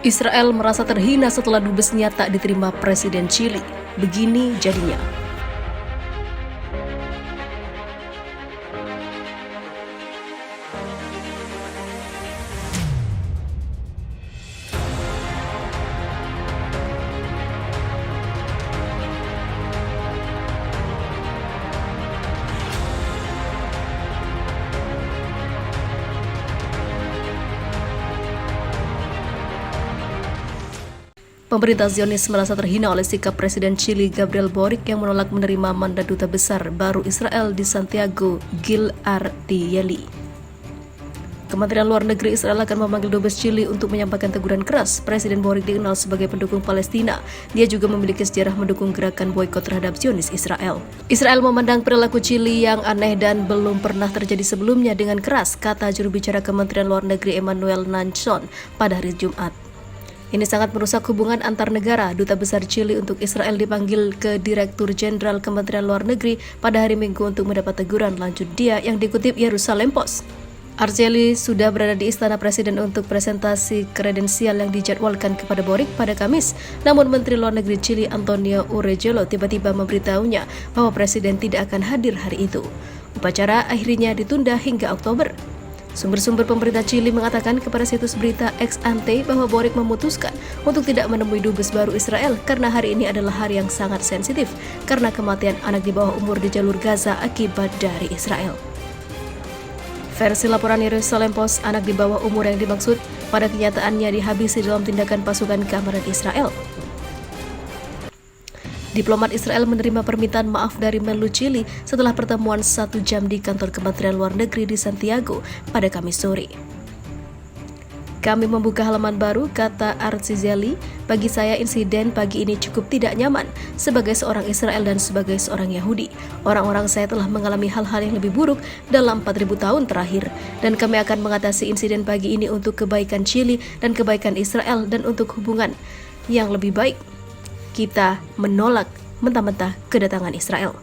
Israel merasa terhina setelah dubesnya tak diterima Presiden Chili. Begini jadinya. Pemerintah Zionis merasa terhina oleh sikap Presiden Chili Gabriel Boric yang menolak menerima mandat duta besar baru Israel di Santiago, Gilad Shalit. Kementerian Luar Negeri Israel akan memanggil dubes Chili untuk menyampaikan teguran keras. Presiden Boric dikenal sebagai pendukung Palestina. Dia juga memiliki sejarah mendukung gerakan boikot terhadap Zionis Israel. Israel memandang perilaku Chili yang aneh dan belum pernah terjadi sebelumnya dengan keras, kata juru bicara Kementerian Luar Negeri Emmanuel Nanchon pada hari Jumat. Ini sangat merusak hubungan antar negara. Duta besar Chili untuk Israel dipanggil ke Direktur Jenderal Kementerian Luar Negeri pada hari Minggu untuk mendapat teguran, lanjut dia yang dikutip Yerusalem Post. Arceli sudah berada di Istana Presiden untuk presentasi kredensial yang dijadwalkan kepada Boric pada Kamis. Namun Menteri Luar Negeri Chili Antonio Urregelo tiba-tiba memberitahunya bahwa Presiden tidak akan hadir hari itu. Upacara akhirnya ditunda hingga Oktober. Sumber-sumber pemerintah Chili mengatakan kepada situs berita Ex Ante bahwa Boric memutuskan untuk tidak menemui dubes baru Israel karena hari ini adalah hari yang sangat sensitif karena kematian anak di bawah umur di jalur Gaza akibat dari Israel. Versi laporan Yerusalem Post, anak di bawah umur yang dimaksud pada kenyataannya dihabisi dalam tindakan pasukan keamanan Israel. Diplomat Israel menerima permintaan maaf dari Menlu Chili setelah pertemuan 1 jam di kantor Kementerian Luar Negeri di Santiago pada Kamis sore. Kami membuka halaman baru, kata Arceli. Bagi saya insiden pagi ini cukup tidak nyaman sebagai seorang Israel dan sebagai seorang Yahudi. Orang-orang saya telah mengalami hal-hal yang lebih buruk dalam 4.000 tahun terakhir. Dan kami akan mengatasi insiden pagi ini untuk kebaikan Chili dan kebaikan Israel dan untuk hubungan yang lebih baik. Kita menolak mentah-mentah kedatangan Israel.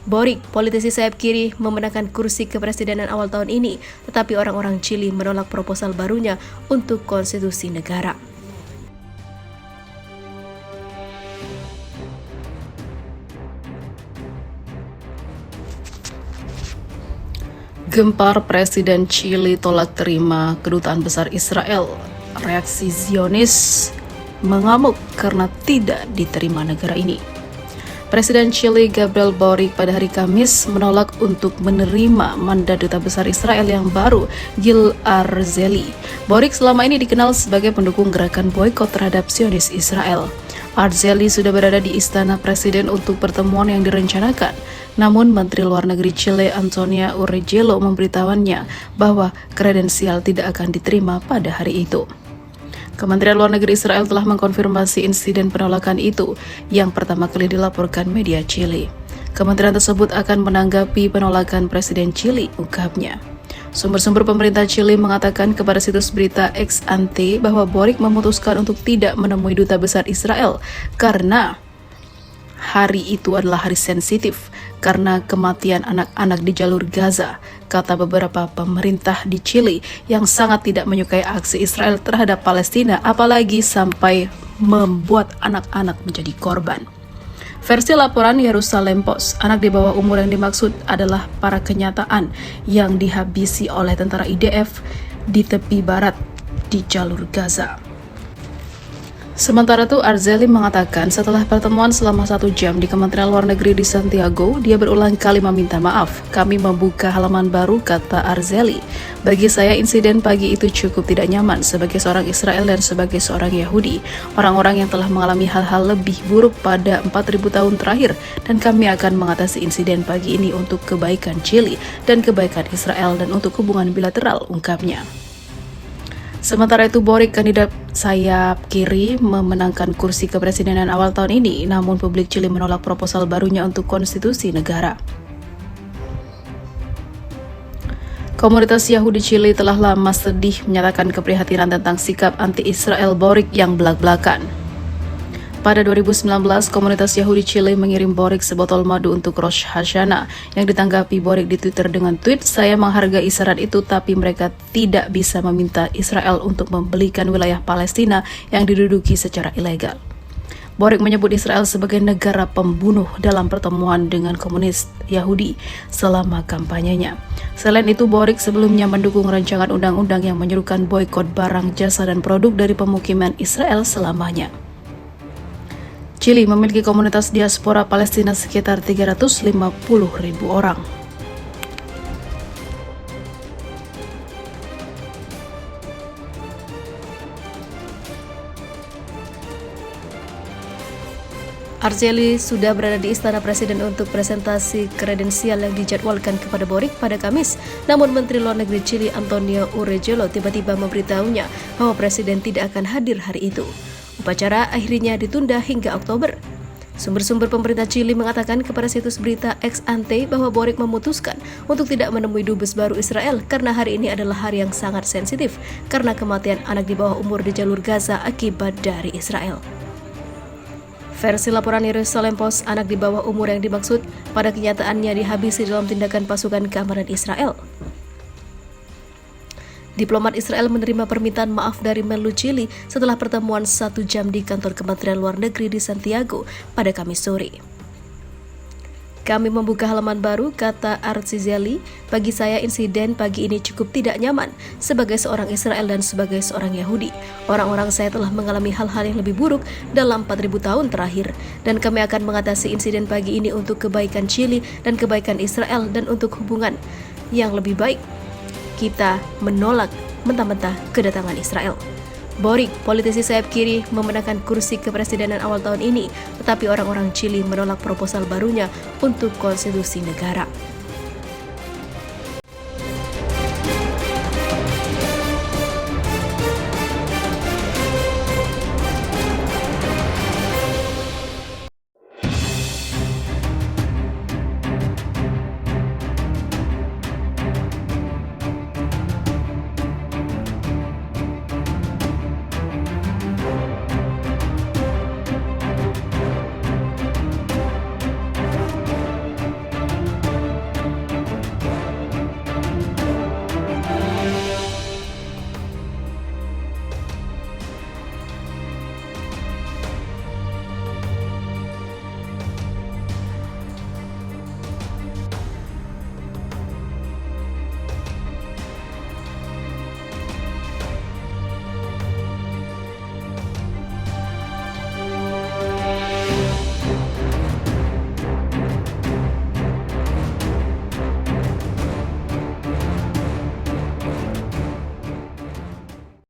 Boric, politisi sayap kiri, memenangkan kursi kepresidenan awal tahun ini, tetapi orang-orang Chili menolak proposal barunya untuk konstitusi negara. Gempar Presiden Chili tolak terima kedutaan besar Israel. Reaksi Zionis mengamuk karena tidak diterima negara ini. Presiden Chili Gabriel Boric pada hari Kamis menolak untuk menerima mandat duta besar Israel yang baru, Gilad Shalit. Boric selama ini dikenal sebagai pendukung gerakan boikot terhadap Zionis Israel. Shalit sudah berada di Istana Presiden untuk pertemuan yang direncanakan. Namun Menteri Luar Negeri Chile Antonio Urregelo memberitahuannya bahwa kredensial tidak akan diterima pada hari itu. Kementerian Luar Negeri Israel telah mengkonfirmasi insiden penolakan itu yang pertama kali dilaporkan media Chili. Kementerian tersebut akan menanggapi penolakan Presiden Chili, ungkapnya. Sumber-sumber pemerintah Chili mengatakan kepada situs berita Ex Ante bahwa Boric memutuskan untuk tidak menemui duta besar Israel karena hari itu adalah hari sensitif karena kematian anak-anak di jalur Gaza, kata beberapa pemerintah di Chili yang sangat tidak menyukai aksi Israel terhadap Palestina, apalagi sampai membuat anak-anak menjadi korban. Versi laporan Yerusalem Post, anak di bawah umur yang dimaksud adalah para kenyataan yang dihabisi oleh tentara IDF di tepi barat di jalur Gaza. Sementara itu, Arceli mengatakan setelah pertemuan selama 1 jam di Kementerian Luar Negeri di Santiago, dia berulang kali meminta maaf. Kami membuka halaman baru, kata Arceli. Bagi saya, insiden pagi itu cukup tidak nyaman sebagai seorang Israel dan sebagai seorang Yahudi. Orang-orang yang telah mengalami hal-hal lebih buruk pada 4.000 tahun terakhir. Dan kami akan mengatasi insiden pagi ini untuk kebaikan Chili dan kebaikan Israel dan untuk hubungan bilateral, ungkapnya. Sementara itu, Boric, kandidat sayap kiri, memenangkan kursi kepresidenan awal tahun ini, namun publik Chili menolak proposal barunya untuk konstitusi negara. Komunitas Yahudi Chili telah lama sedih menyatakan keprihatinan tentang sikap anti-Israel Boric yang belak-belakan. Pada 2019, komunitas Yahudi Chile mengirim Boric sebotol madu untuk Rosh Hashanah. Yang ditanggapi Boric di Twitter dengan tweet, "Saya menghargai isyarat itu, tapi mereka tidak bisa meminta Israel untuk membelikan wilayah Palestina yang diduduki secara ilegal." Boric menyebut Israel sebagai negara pembunuh dalam pertemuan dengan komunis Yahudi selama kampanyenya. Selain itu, Boric sebelumnya mendukung rancangan undang-undang yang menyerukan boikot barang, jasa, dan produk dari pemukiman Israel selamanya. Chili memiliki komunitas diaspora Palestina sekitar 350.000 orang. Arceli sudah berada di Istana Presiden untuk presentasi kredensial yang dijadwalkan kepada Boric pada Kamis. Namun Menteri Luar Negeri Chili Antonio Urrejola tiba-tiba memberitahunya bahwa Presiden tidak akan hadir hari itu. Upacara akhirnya ditunda hingga Oktober. Sumber-sumber pemerintah Chili mengatakan kepada situs berita Ex Ante bahwa Boric memutuskan untuk tidak menemui dubes baru Israel karena hari ini adalah hari yang sangat sensitif karena kematian anak di bawah umur di jalur Gaza akibat dari Israel. Versi laporan Yerusalem Post, anak di bawah umur yang dimaksud pada kenyataannya dihabisi dalam tindakan pasukan keamanan Israel. Diplomat Israel menerima permintaan maaf dari Menlu Chili setelah pertemuan 1 jam di kantor Kementerian Luar Negeri di Santiago pada Kamis sore. "Kami membuka halaman baru," kata Arceli. "Bagi saya insiden pagi ini cukup tidak nyaman sebagai seorang Israel dan sebagai seorang Yahudi. Orang-orang saya telah mengalami hal-hal yang lebih buruk dalam 4.000 tahun terakhir. Dan kami akan mengatasi insiden pagi ini untuk kebaikan Chili dan kebaikan Israel dan untuk hubungan yang lebih baik. Kita menolak mentah-mentah kedatangan Israel." Boric, politisi sayap kiri, memenangkan kursi kepresidenan awal tahun ini, tetapi orang-orang Chili menolak proposal barunya untuk konstitusi negara.